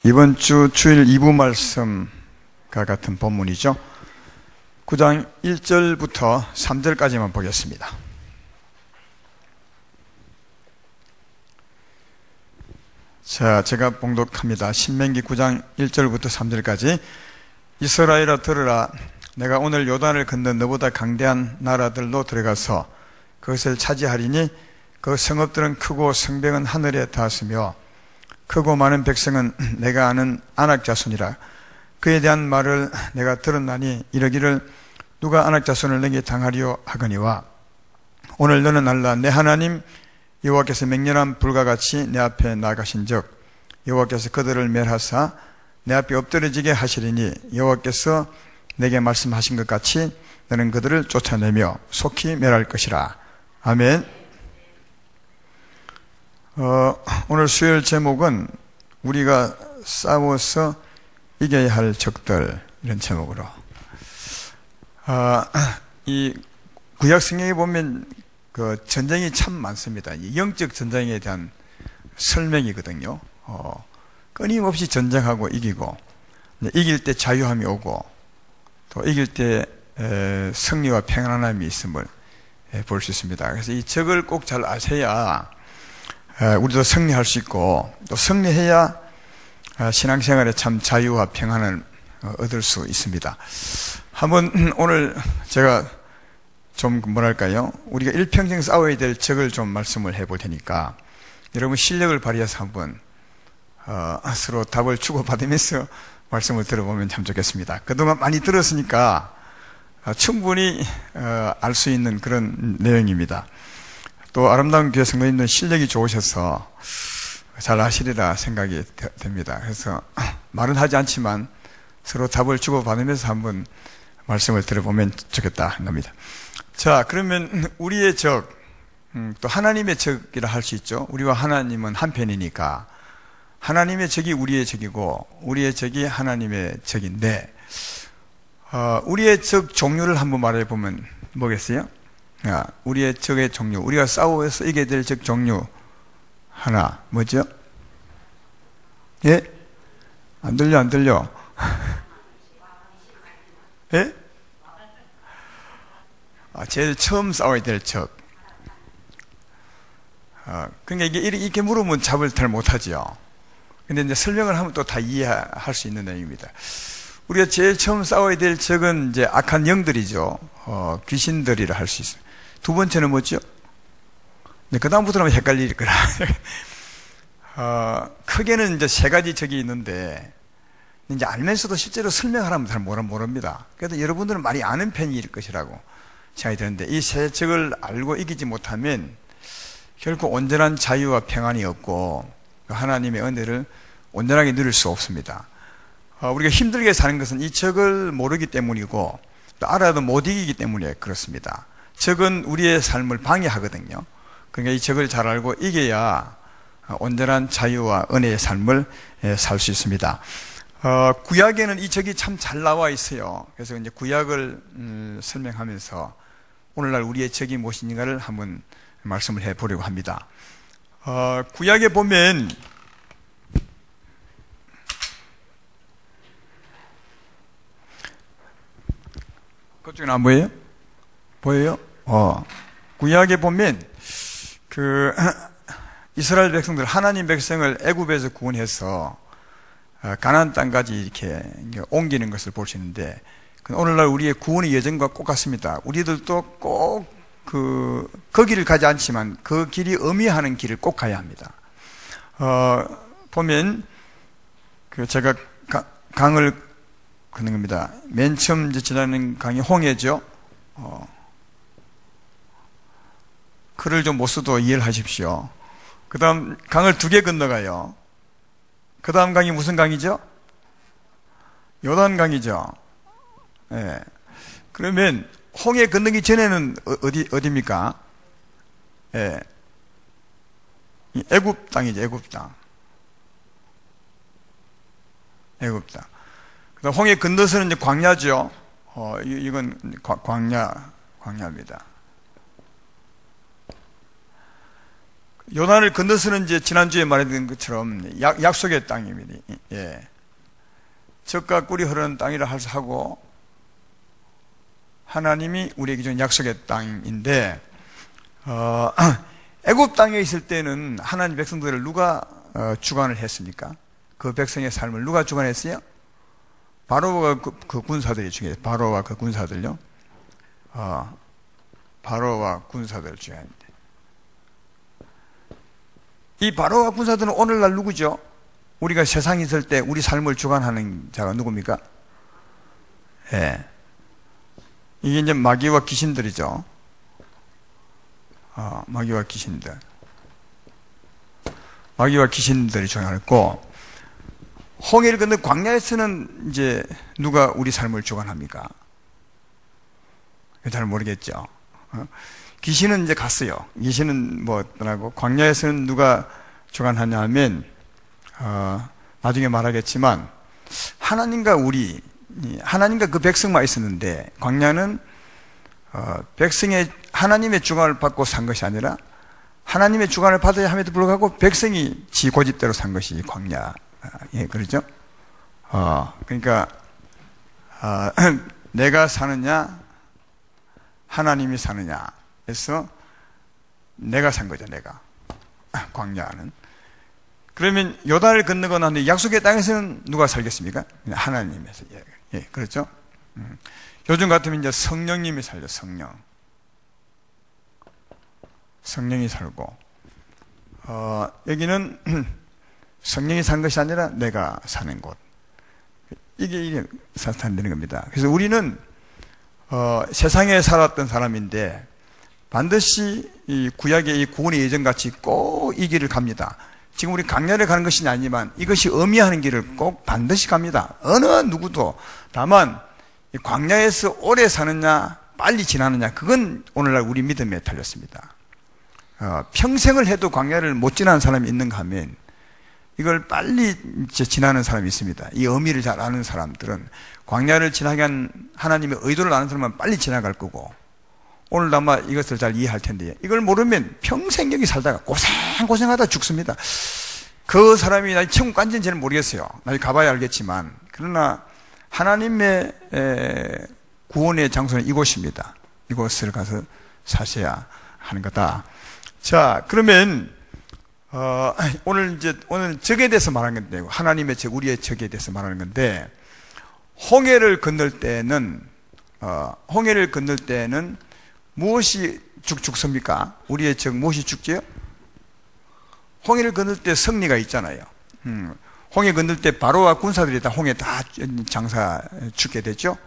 이번 주 주일 2부 말씀과 같은 본문이죠. 9장 1절부터 3절까지만 보겠습니다. 자, 제가 봉독합니다. 신명기 9장 1절부터 3절까지. 이스라엘아 들으라. 내가 오늘 요단을 건너 너보다 강대한 나라들로 들어가서 그것을 차지하리니 그 성읍들은 크고 성벽은 하늘에 닿았으며 크고 많은 백성은 내가 아는 아낙 자손이라. 그에 대한 말을 내가 들었나니 이러기를 누가 아낙 자손을 내게 당하리요 하거니와 오늘 너는 알라. 내 하나님 여호와께서 맹렬한 불과 같이 내 앞에 나가신즉 여호와께서 그들을 멸하사 내 앞에 엎드러지게 하시리니 여호와께서 내게 말씀하신 것 같이 너는 그들을 쫓아내며 속히 멸할 것이라. 아멘. 오늘 수요일 제목은 우리가 싸워서 이겨야 할 적들, 이런 제목으로. 이 구약 성경에 보면 그 전쟁이 참 많습니다. 이 영적 전쟁에 대한 설명이거든요. 끊임없이 전쟁하고 이기고, 이길 때 자유함이 오고, 또 이길 때 승리와 평안함이 있음을 볼 수 있습니다. 그래서 이 적을 꼭 잘 아셔야 우리도 승리할 수 있고, 또 승리해야 신앙생활에 참 자유와 평안을 얻을 수 있습니다. 한번 오늘 제가 좀 뭐랄까요, 우리가 일평생 싸워야 될 적을 좀 말씀을 해볼 테니까 여러분 실력을 발휘해서 한번 서로 답을 주고받으면서 말씀을 들어보면 참 좋겠습니다. 그동안 많이 들었으니까 충분히 알 수 있는 그런 내용입니다. 또 아름다운 교회 성도님들 실력이 좋으셔서 잘 아시리라 생각이 됩니다. 그래서 말은 하지 않지만 서로 답을 주고받으면서 한번 말씀을 들어보면 좋겠다 한 겁니다. 자, 그러면 우리의 적, 또 하나님의 적이라 할 수 있죠. 우리와 하나님은 한편이니까 하나님의 적이 우리의 적이고 우리의 적이 하나님의 적인데, 우리의 적 종류를 한번 말해보면 뭐겠어요? 우리의 적의 종류, 우리가 싸워서 이겨야 될 적 종류 하나, 뭐죠? 예? 안 들려. 예? 제일 처음 싸워야 될 적. 그러니까 이게 이렇게 물으면 답을 잘 못하죠. 근데 이제 설명을 하면 또 다 이해할 수 있는 내용입니다. 우리가 제일 처음 싸워야 될 적은 이제 악한 영들이죠. 귀신들이라 할 수 있어요. 두 번째는 뭐죠? 네, 그 다음부터는 헷갈릴 거라. 크게는 이제 세 가지 적이 있는데, 이제 알면서도 실제로 설명하라면 잘 모릅니다. 그래도 여러분들은 많이 아는 편일 것이라고 생각이 드는데, 이 세 적을 알고 이기지 못하면 결코 온전한 자유와 평안이 없고 하나님의 은혜를 온전하게 누릴 수 없습니다. 우리가 힘들게 사는 것은 이 적을 모르기 때문이고 또 알아도 못 이기기 때문에 그렇습니다. 적은 우리의 삶을 방해하거든요. 그러니까 이 적을 잘 알고 이겨야 온전한 자유와 은혜의 삶을 살 수 있습니다. 구약에는 이 적이 참 잘 나와 있어요. 그래서 이제 구약을 설명하면서 오늘날 우리의 적이 무엇인가를 한번 말씀을 해보려고 합니다. 구약에 보면 그쪽은 안 보여요? 보여요? 구약에 보면 이스라엘 백성들, 하나님 백성을 애굽에서 구원해서 가나안 땅까지 이렇게 옮기는 것을 볼 수 있는데, 오늘날 우리의 구원의 여정과 꼭 같습니다. 우리들도 꼭 그 길을 가지 않지만 그 길이 의미하는 길을 꼭 가야 합니다. 보면 제가 강을 걷는 겁니다. 맨 처음 지나는 강이 홍해죠. 글을 좀 못 써도 이해를 하십시오. 그 다음 강을 두 개 건너가요. 그 다음 강이 무슨 강이죠? 요단강이죠. 예. 그러면 홍해 건너기 전에는 어디입니까? 예. 애굽 땅이죠, 애굽 땅. 애굽 땅. 그 다음 홍해 건너서는 이제 광야죠. 이건 광야입니다. 요단을 건너서는 이제 지난주에 말했던 것처럼 약속의 땅입니다. 예. 젖과 꿀이 흐르는 땅이라 하고 하나님이 우리에게 준 약속의 땅인데 애굽 땅에 있을 때는 하나님 백성들을 누가 주관을 했습니까? 그 백성의 삶을 누가 주관했어요? 바로와 그 군사들이 중요해요. 바로와 그 군사들요. 바로와 군사들 중요합니다. 이 바로와 군사들은 오늘날 누구죠? 우리가 세상에 있을 때 우리 삶을 주관하는 자가 누굽니까? 예. 이게 이제 마귀와 귀신들이죠. 마귀와 귀신들. 마귀와 귀신들이 주관했고, 홍해를 건너 광야에서는 이제 누가 우리 삶을 주관합니까? 잘 모르겠죠. 귀신은 이제 갔어요. 귀신은 뭐 어떠라고? 광야에서는 누가 주관하냐 하면, 나중에 말하겠지만, 하나님과 하나님과 그 백성만 있었는데, 광야는, 백성의, 하나님의 주관을 받고 산 것이 아니라, 하나님의 주관을 받아야 함에도 불구하고, 백성이 지 고집대로 산 것이 광야. 예, 그러죠? 그러니까, 내가 사느냐, 하나님이 사느냐. 해서, 내가 산 거죠, 내가. 광야는. 그러면 요단을 건너거나 하는데 약속의 땅에서는 누가 살겠습니까? 하나님에서. 예, 그렇죠? 요즘 같으면 이제 성령님이 살죠, 성령. 성령이 살고, 여기는 성령이 산 것이 아니라 내가 사는 곳. 이게 사탄되는 겁니다. 그래서 우리는, 세상에 살았던 사람인데, 반드시 이 구약의 이 구원의 예정같이 꼭 이 길을 갑니다. 지금 우리 강야를 가는 것이 아니지만 이것이 의미하는 길을 꼭 반드시 갑니다. 어느 누구도. 다만 광야에서 오래 사느냐 빨리 지나느냐 그건 오늘날 우리 믿음에 달렸습니다. 평생을 해도 광야를 못 지나는 사람이 있는가 하면 이걸 빨리 지나는 사람이 있습니다. 이 의미를 잘 아는 사람들은 광야를 지나게 한 하나님의 의도를 아는 사람은 빨리 지나갈 거고, 오늘 아마 이것을 잘 이해할 텐데, 이걸 모르면 평생 여기 살다가 고생하다 죽습니다. 그 사람이 나중에 천국 간지는 모르겠어요. 나중에 가봐야 알겠지만, 그러나 하나님의 구원의 장소는 이곳입니다. 이곳을 가서 사셔야 하는 거다. 자, 그러면 오늘 적에 대해서 말하는 건데, 하나님의 적, 우리의 적에 대해서 말하는 건데, 홍해를 건널 때는 무엇이 죽습니까? 우리의 적 무엇이 죽지요? 홍해를 건널 때 승리가 있잖아요. 홍해 건널 때 바로와 군사들이 다 홍해 다 장사 죽게 되죠.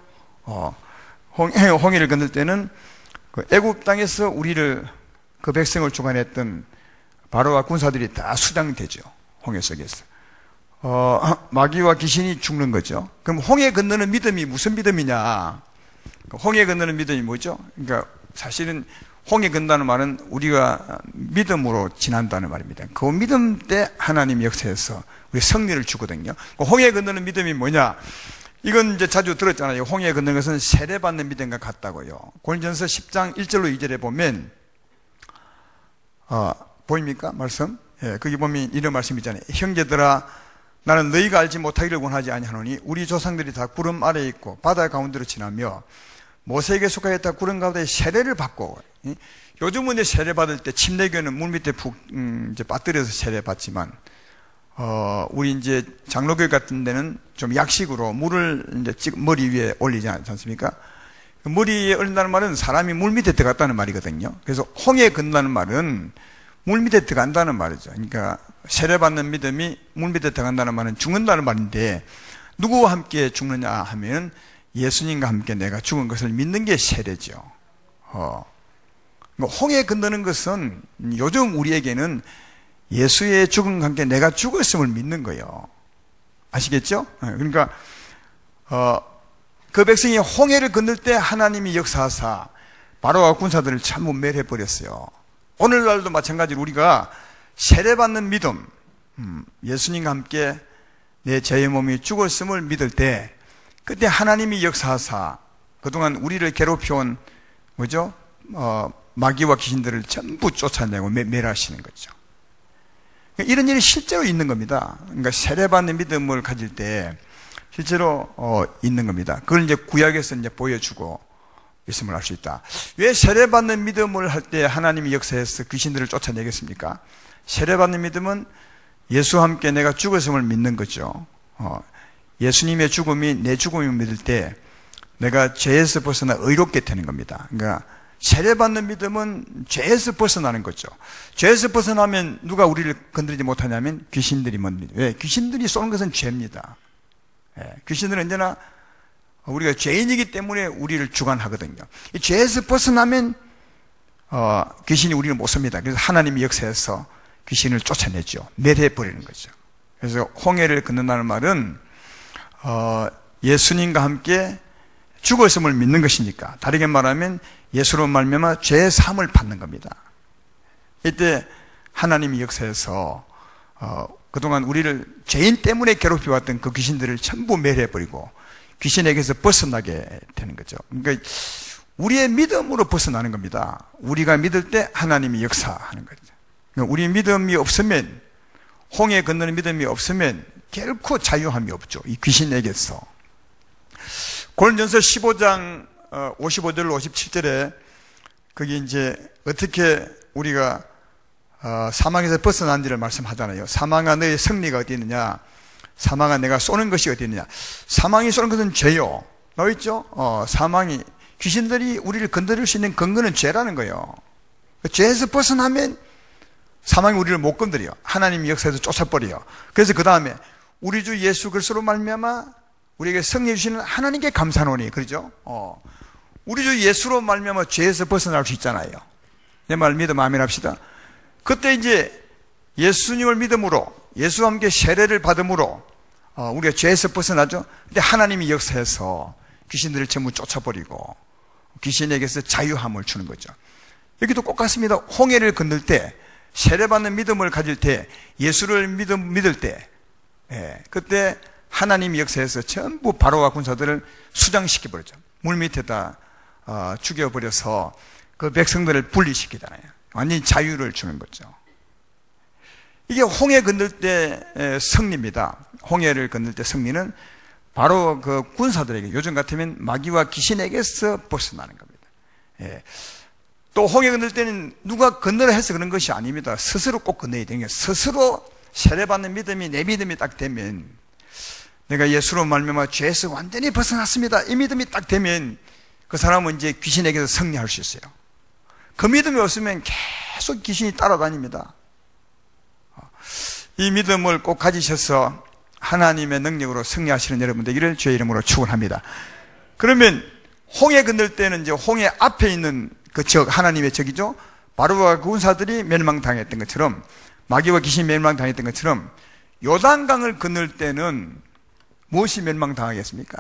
홍해를 건널 때는 그 애굽 땅에서 우리를 그 백성을 주관했던 바로와 군사들이 다 수장되죠. 홍해 속에서. 마귀와 귀신이 죽는 거죠. 그럼 홍해 건너는 믿음이 무슨 믿음이냐? 홍해 건너는 믿음이 뭐죠? 그러니까 사실은 홍해 건너는 말은 우리가 믿음으로 지난다는 말입니다. 그 믿음 때 하나님 역사에서 우리 승리를 주거든요. 홍해 건너는 믿음이 뭐냐? 이건 이제 자주 들었잖아요. 홍해 건너는 것은 세례받는 믿음과 같다고요. 고린전서 10장 1절로 2절에 보면 보입니까? 말씀? 예, 거기 보면 이런 말씀 있잖아요. 형제들아, 나는 너희가 알지 못하기를 원하지 아니하노니 우리 조상들이 다 구름 아래에 있고 바다 가운데로 지나며 모세에게 속하였다 구름 가운데 세례를 받고, 요즘은 이제 세례 받을 때 침례교는 물 밑에 푹 이제 빠뜨려서 세례 받지만, 우리 이제 장로교 같은 데는 좀 약식으로 물을 이제 머리 위에 올리지 않습니까? 머리 위에 올린다는 말은 사람이 물 밑에 들어갔다는 말이거든요. 그래서 홍해 건너는 말은 물 밑에 들어간다는 말이죠. 그러니까 세례받는 믿음이 물 밑에 들어간다는 말은 죽는다는 말인데, 누구와 함께 죽느냐 하면 예수님과 함께 내가 죽은 것을 믿는 게 세례죠. 홍해 건너는 것은 요즘 우리에게는 예수의 죽음과 함께 내가 죽었음을 믿는 거예요. 아시겠죠? 그러니까 그 백성이 홍해를 건널 때 하나님이 역사하사 바로와 군사들을 전부 멸해버렸어요. 오늘날도 마찬가지로 우리가 세례받는 믿음, 예수님과 함께 내 죄의 몸이 죽었음을 믿을 때, 그때 하나님이 역사하사 그동안 우리를 괴롭혀온 뭐죠? 마귀와 귀신들을 전부 쫓아내고 멸하시는 거죠. 이런 일이 실제로 있는 겁니다. 그러니까 세례받는 믿음을 가질 때 실제로 있는 겁니다. 그걸 이제 구약에서 이제 보여주고 있음을 알 수 있다. 왜 세례받는 믿음을 할 때 하나님이 역사에서 귀신들을 쫓아내겠습니까? 세례받는 믿음은 예수와 함께 내가 죽었음을 믿는 거죠. 예수님의 죽음이 내 죽음을 믿을 때 내가 죄에서 벗어나 의롭게 되는 겁니다. 그러니까 세례받는 믿음은 죄에서 벗어나는 거죠. 죄에서 벗어나면 누가 우리를 건드리지 못하냐면 귀신들이 먼저. 왜? 귀신들이 쏘는 것은 죄입니다. 귀신들은 언제나 우리가 죄인이기 때문에 우리를 주관하거든요. 이 죄에서 벗어나면 귀신이 우리를 못 씁니다. 그래서 하나님이 역사에서 귀신을 쫓아내죠. 멸해버리는 거죠. 그래서 홍해를 건넌다는 말은 예수님과 함께 죽었음을 믿는 것이니까, 다르게 말하면 예수로 말미암아 죄의 사함을 받는 겁니다. 이때 하나님이 역사에서 그동안 우리를 죄인 때문에 괴롭혀왔던 그 귀신들을 전부 멸해버리고 귀신에게서 벗어나게 되는 거죠. 그러니까 우리의 믿음으로 벗어나는 겁니다. 우리가 믿을 때 하나님이 역사하는 거죠. 그러니까 우리 믿음이 없으면, 홍해 건너는 믿음이 없으면 결코 자유함이 없죠. 이 귀신에게서. 고린도전서 15장 55절로 57절에 거기 이제 어떻게 우리가 사망에서 벗어난지를 말씀하잖아요. 사망아 너의 승리가 어디 있느냐? 사망아 내가 쏘는 것이 어디 있느냐? 사망이 쏘는 것은 죄요. 나와 있죠? 사망이, 귀신들이 우리를 건드릴 수 있는 근거는 죄라는 거예요. 죄에서 벗어나면 사망이 우리를 못 건드려. 하나님이 역사에서 쫓아버려요. 그래서 그 다음에 우리 주 예수 그리스도로 말미암아 우리에게 승리해 주시는 하나님께 감사하노니, 그러죠? 우리 주 예수로 말미암아 죄에서 벗어날 수 있잖아요. 내 말 믿음 아멘 합시다. 그때 이제 예수님을 믿음으로, 예수와 함께 세례를 받음으로 우리가 죄에서 벗어나죠. 근데 하나님이 역사해서 귀신들을 전부 쫓아버리고 귀신에게서 자유함을 주는 거죠. 여기도 똑같습니다. 홍해를 건널 때, 세례받는 믿음을 가질 때, 예수를 믿을 때, 그때 하나님이 역사해서 전부 바로와 군사들을 수장시켜버렸죠. 물 밑에다 죽여버려서 그 백성들을 분리시키잖아요. 완전히 자유를 주는 거죠. 이게 홍해 건널 때 승리입니다. 홍해를 건널 때 승리는 바로 그 군사들에게, 요즘 같으면 마귀와 귀신에게서 벗어나는 겁니다. 또 홍해 건널 때는 누가 건너라 해서 그런 것이 아닙니다. 스스로 꼭 건너야 되는 거예요. 스스로 세례받는 믿음이, 내 믿음이 딱 되면, 내가 예수로 말미암아 죄에서 완전히 벗어났습니다, 이 믿음이 딱 되면 그 사람은 이제 귀신에게서 승리할 수 있어요. 그 믿음이 없으면 계속 귀신이 따라다닙니다. 이 믿음을 꼭 가지셔서 하나님의 능력으로 승리하시는 여러분 되기를 주의 이름으로 축원합니다. 그러면 홍해 건널 때는 이제 홍해 앞에 있는 그 적, 하나님의 적이죠. 바로와 군사들이 멸망당했던 것처럼, 마귀와 귀신이 멸망당했던 것처럼, 요단강을 건널 때는 무엇이 멸망당하겠습니까?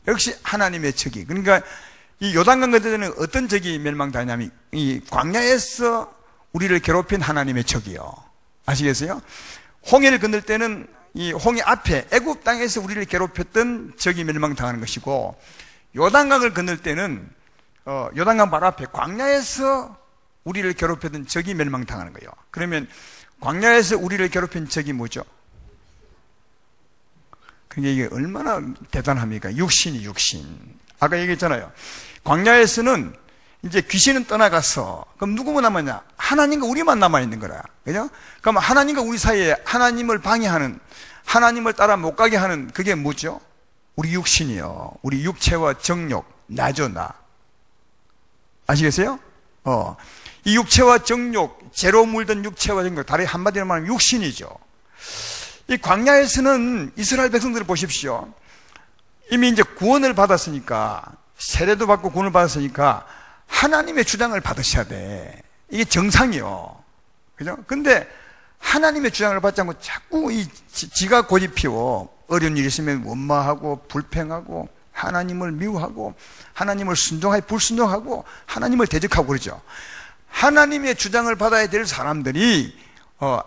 역시 하나님의 적이. 그러니까 이 요단강 건널 때는 어떤 적이 멸망당하냐면 이 광야에서 우리를 괴롭힌 하나님의 적이요. 아시겠어요? 홍해를 건널 때는 이 홍해 앞에 애굽 땅에서 우리를 괴롭혔던 적이 멸망당하는 것이고, 요단강을 건널 때는 요단강 바로 앞에 광야에서 우리를 괴롭혔던 적이 멸망당하는 거예요. 그러면 광야에서 우리를 괴롭힌 적이 뭐죠? 그게 이게 얼마나 대단합니까? 육신이 육신. 아까 얘기했잖아요. 광야에서는 이제 귀신은 떠나갔어. 그럼 누구만 남았냐? 하나님과 우리만 남아있는 거라. 그죠? 그럼 하나님과 우리 사이에 하나님을 방해하는, 하나님을 따라 못 가게 하는 그게 뭐죠? 우리 육신이요. 우리 육체와 정욕, 나죠, 나. 아시겠어요? 이 육체와 정욕, 죄로 물든 육체와 정욕, 다리 한마디로 말하면 육신이죠. 이 광야에서는 이스라엘 백성들을 보십시오. 이미 이제 구원을 받았으니까, 세례도 받고 구원을 받았으니까 하나님의 주장을 받으셔야 돼. 이게 정상이요. 그죠? 근데 하나님의 주장을 받지 않고 자꾸 지가 고집 피워 어려운 일이 있으면 원망하고 불평하고 하나님을 미워하고 하나님을 순종하고 불순종하고 하나님을 대적하고 그러죠. 하나님의 주장을 받아야 될 사람들이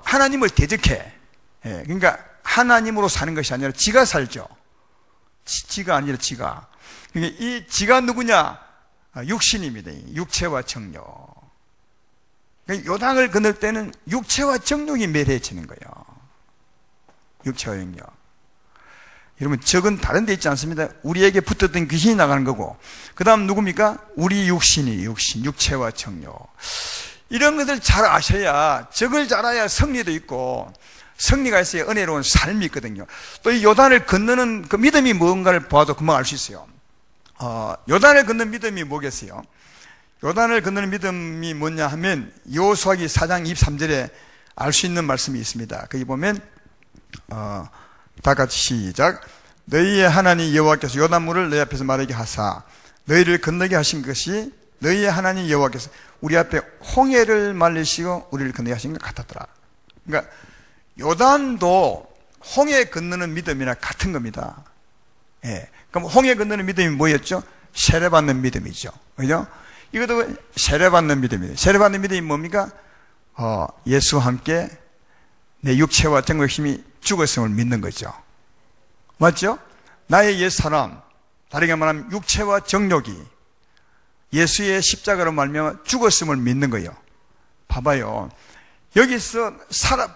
하나님을 대적해. 그러니까 하나님으로 사는 것이 아니라 지가 살죠. 지가 아니라 지가. 그러니까 이 지가 누구냐? 육신입니다. 육체와 정욕. 요단을 건널 때는 육체와 정욕이 매료해지는 거예요. 육체와 정욕. 여러분, 적은 다른 데 있지 않습니다. 우리에게 붙었던 귀신이 나가는 거고, 그 다음 누굽니까? 우리 육신이, 육체와 정욕. 이런 것을 잘 아셔야, 적을 잘 알아야 승리도 있고, 승리가 있어야 은혜로운 삶이 있거든요. 또 이 요단을 건너는 그 믿음이 뭔가를 봐도 금방 알 수 있어요. 요단을 건너는 믿음이 뭐겠어요? 요단을 건너는 믿음이 뭐냐 하면 여호수아기 4장 23절에 알 수 있는 말씀이 있습니다. 거기 보면 다 같이 시작. 너희의 하나님 여호와께서 요단물을 너희 앞에서 마르게 하사 너희를 건너게 하신 것이 너희의 하나님 여호와께서 우리 앞에 홍해를 말리시고 우리를 건너게 하신 것 같았더라. 그러니까 요단도 홍해 건너는 믿음이나 같은 겁니다. 예. 그럼 홍해 건너는 믿음이 뭐였죠? 세례받는 믿음이죠. 그죠? 이것도 세례받는 믿음이에요. 세례받는 믿음이 뭡니까? 예수와 함께 내 육체와 정욕의 힘이 죽었음을 믿는 거죠. 맞죠? 나의 옛사람, 다르게 말하면 육체와 정욕이 예수의 십자가로 말미암아 죽었음을 믿는 거예요. 봐봐요. 여기서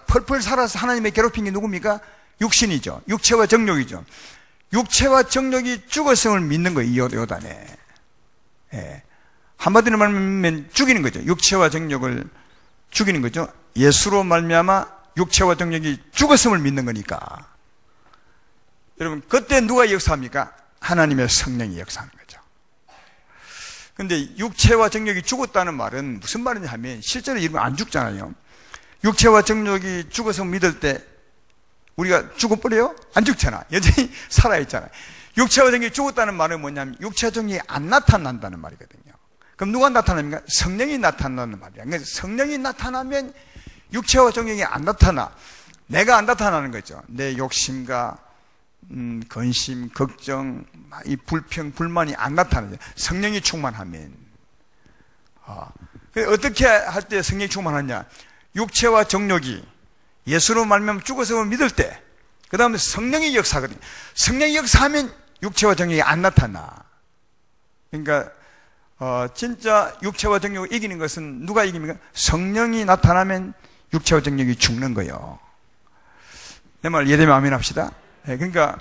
펄펄 살아서 하나님의 괴롭힌 게 누굽니까? 육신이죠. 육체와 정욕이죠. 육체와 정욕이 죽었음을 믿는 거예요. 이 요단에. 예. 한마디로 말하면 죽이는 거죠. 육체와 정욕을 죽이는 거죠. 예수로 말미암아 육체와 정욕이 죽었음을 믿는 거니까. 여러분, 그때 누가 역사합니까? 하나님의 성령이 역사하는 거죠. 근데 육체와 정욕이 죽었다는 말은 무슨 말이냐 하면 실제로 이러면 안 죽잖아요. 육체와 정욕이 죽어서 믿을 때 우리가 죽어버려요? 안 죽잖아. 여전히 살아있잖아. 육체와 정욕이 죽었다는 말은 뭐냐면 육체와 정욕이 안 나타난다는 말이거든요. 그럼 누가 나타납니까? 성령이 나타나는 말이야. 그러니까 성령이 나타나면 육체와 정욕이 안 나타나. 내가 안 나타나는 거죠. 내 욕심과 근심, 걱정, 이 불평, 불만이 안 나타나죠. 성령이 충만하면. 어떻게 할 때 성령이 충만하냐? 육체와 정욕이 예수로 말미암아 죽어서 믿을 때, 그 다음에 성령이 역사하거든요. 성령이 역사하면 육체와 정욕이 안 나타나. 그러니까 진짜 육체와 정욕을 이기는 것은 누가 이깁니까? 성령이 나타나면 육체와 정욕이 죽는 거예요. 내 말 이해되면 아멘 합시다. 그러니까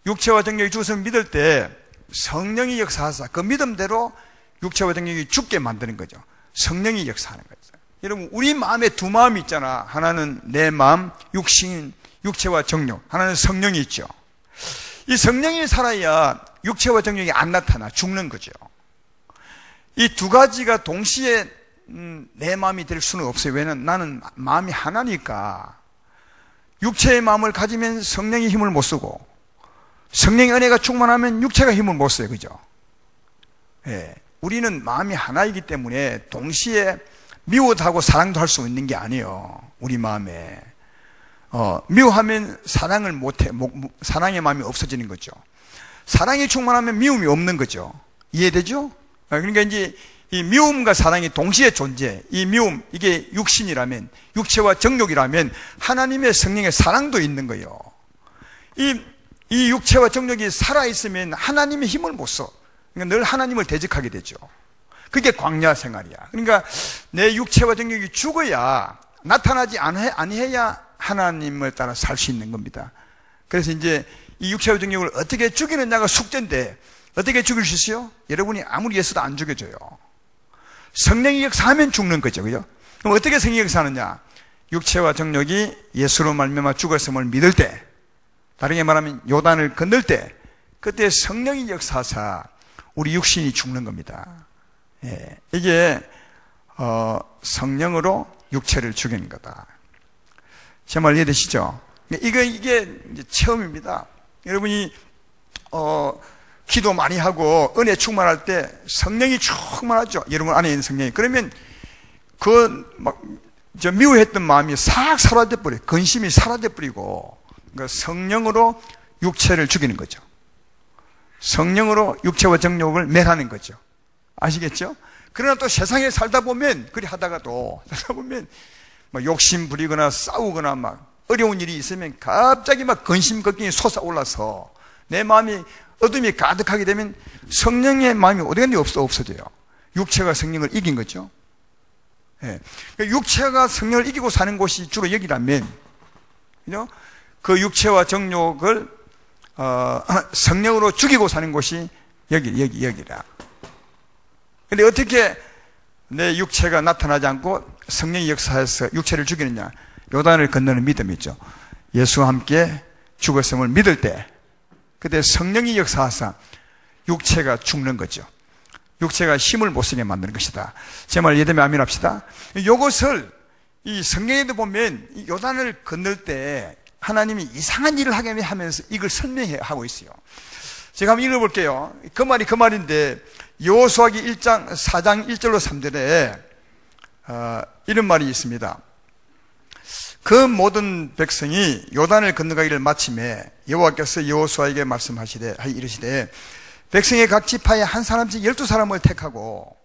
육체와 정욕이 죽어서 믿을 때 성령이 역사하사 그 믿음대로 육체와 정욕이 죽게 만드는 거죠. 성령이 역사하는 거죠. 여러분, 우리 마음에 두 마음이 있잖아. 하나는 내 마음, 육신, 육체와 정욕. 하나는 성령이 있죠. 이 성령이 살아야 육체와 정욕이 안 나타나 죽는 거죠. 이 두 가지가 동시에 내 마음이 될 수는 없어요. 왜냐하면 나는 마음이 하나니까. 육체의 마음을 가지면 성령의 힘을 못 쓰고 성령의 은혜가 충만하면 육체가 힘을 못 써요. 그죠? 예. 우리는 마음이 하나이기 때문에 동시에 미워도 하고 사랑도 할 수 있는 게 아니에요. 우리 마음에. 미워하면 사랑을 못해. 사랑의 마음이 없어지는 거죠. 사랑이 충만하면 미움이 없는 거죠. 이해되죠? 그러니까 이제 이 미움과 사랑이 동시에 존재. 이 미움, 이게 육신이라면, 육체와 정욕이라면 하나님의 성령의 사랑도 있는 거예요. 이 육체와 정욕이 살아있으면 하나님의 힘을 못 써. 그러니까 늘 하나님을 대적하게 되죠. 그게 광야 생활이야. 그러니까 내 육체와 정욕이 죽어야, 나타나지 아니해야 하나님을 따라 살 수 있는 겁니다. 그래서 이제 이 육체와 정욕을 어떻게 죽이느냐가 숙제인데, 어떻게 죽일 수 있어요? 여러분이 아무리 예수도 안 죽여줘요. 성령이 역사하면 죽는 거죠. 그죠? 그럼 어떻게 성령이 역사하느냐? 육체와 정욕이 예수로 말미암아 죽었음을 믿을 때, 다르게 말하면 요단을 건널 때, 그때 성령이 역사하사 우리 육신이 죽는 겁니다. 예, 이게 성령으로 육체를 죽이는 거다. 제 말 이해되시죠? 이게 이제 체험입니다. 여러분이 기도 많이 하고 은혜 충만할 때 성령이 충만하죠. 여러분 안에 있는 성령이. 그러면 미워했던 마음이 싹 사라져 버려. 근심이 사라져 버리고, 그러니까 성령으로 육체를 죽이는 거죠. 성령으로 육체와 정욕을 멸하는 거죠. 아시겠죠? 그러나 또 세상에 살다 보면, 그리 하다가도 살다 보면 막 욕심 부리거나 싸우거나 막 어려운 일이 있으면 갑자기 막 근심 걱정이 솟아올라서 내 마음이 어둠이 가득하게 되면 성령의 마음이 어디 갔는지 없어져요. 육체가 성령을 이긴 거죠. 예. 육체가 성령을 이기고 사는 곳이 주로 여기라면, 그 육체와 정욕을 성령으로 죽이고 사는 곳이 여기라. 근데 어떻게 내 육체가 나타나지 않고 성령이 역사해서 육체를 죽이느냐? 요단을 건너는 믿음이죠. 예수와 함께 죽었음을 믿을 때, 그때 성령이 역사하사 육체가 죽는 거죠. 육체가 힘을 못 쓰게 만드는 것이다. 제 말 이해되면 아멘 합시다. 이것을 이 성경에도 보면 이 요단을 건널 때 하나님이 이상한 일을 하게 하면서 이걸 설명하고 있어요. 제가 한번 읽어볼게요. 그 말이 그 말인데, 여호수아기 1장 4장 1절로 3절에 이런 말이 있습니다. 그 모든 백성이 요단을 건너가기를 마침에 여호와께서 여호수아에게 말씀하시되 이르시되 백성의 각 지파에 한 사람씩 12사람을 택하고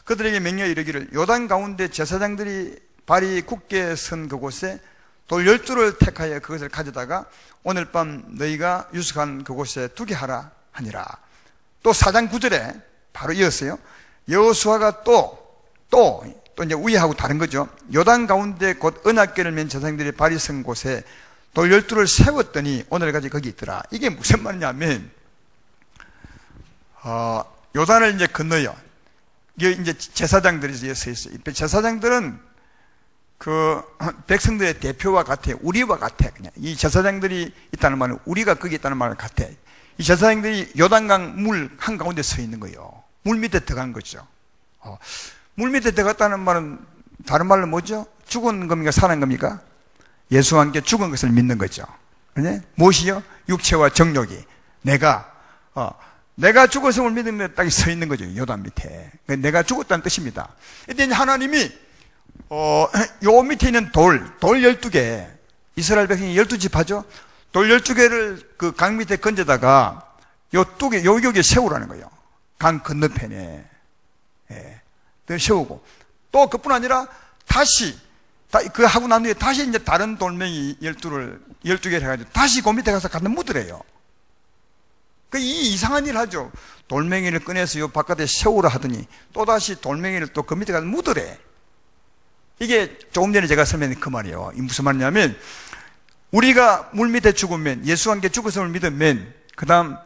그들에게 명령하여 이르기를 요단 가운데 제사장들이 발이 굳게 선 그곳에 돌 12를 택하여 그것을 가져다가 오늘 밤 너희가 유숙한 그곳에 두게 하라 하니라. 또 4장 9절에 바로 이었어요. 여호수아가 또 이제 위하고 다른 거죠. 요단 가운데 곧 언약궤를 맨 제사장들이 발이 선 곳에 돌 12를 세웠더니 오늘까지 거기 있더라. 이게 무슨 말이냐면, 요단을 이제 건너요. 이게 이제 제사장들이 서 있어요. 제사장들은 그 백성들의 대표와 같아. 우리와 같아. 그냥 이 제사장들이 있다는 말은 우리가 거기 있다는 말과 같아. 이 제사장들이 요단강 물 한가운데 서 있는 거예요. 물 밑에 들어간 거죠. 물 밑에 들어갔다는 말은 다른 말로 뭐죠? 죽은 겁니까? 살아난 겁니까? 예수와 함께 죽은 것을 믿는 거죠. 네? 무엇이요? 육체와 정욕이. 내가 죽었음을 믿으면 딱 서 있는 거죠. 요단 밑에. 내가 죽었다는 뜻입니다. 이때 하나님이 요 밑에 있는 돌 12개, 이스라엘 백성이 12지파죠? 돌 12개를 그 강 밑에 건져다가 여기에 세우라는 거예요. 강 건너편에. 예. 세우고. 또 그뿐 아니라 다시, 그 하고 난 후에 다시 이제 다른 돌멩이 12개를 해가지고 다시 그 밑에 가서 갖다 묻으래요. 이 이상한 일 하죠. 돌멩이를 꺼내서 요 바깥에 세우라 하더니 또다시 돌멩이를 또 그 밑에 가서 묻으래. 이게 조금 전에 제가 설명한 그 말이에요. 이 무슨 말이냐면, 우리가 물 밑에 죽으면, 예수와 함께 죽었음을 믿으면, 그 다음,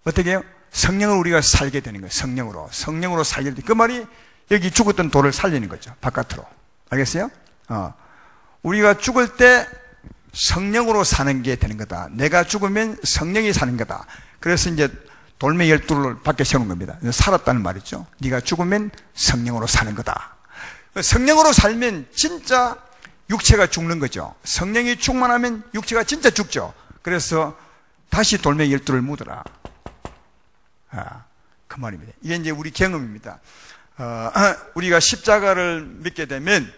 어떻게 해요? 성령으로 우리가 살게 되는 거예요. 성령으로 살게 되는 거예요. 그 말이 여기 죽었던 돌을 살리는 거죠. 바깥으로. 알겠어요? 우리가 죽을 때 성령으로 사는 게 되는 거다. 내가 죽으면 성령이 사는 거다. 그래서 이제 돌멩이 12를 밖에 세우는 겁니다. 살았다는 말이죠. 네가 죽으면 성령으로 사는 거다. 성령으로 살면 진짜 육체가 죽는 거죠. 성령이 충만하면 육체가 진짜 죽죠. 그래서 다시 돌멩이 12를 묻어라. 그 말입니다. 이게 이제 우리 경험입니다. 우리가 십자가를 믿게 되면,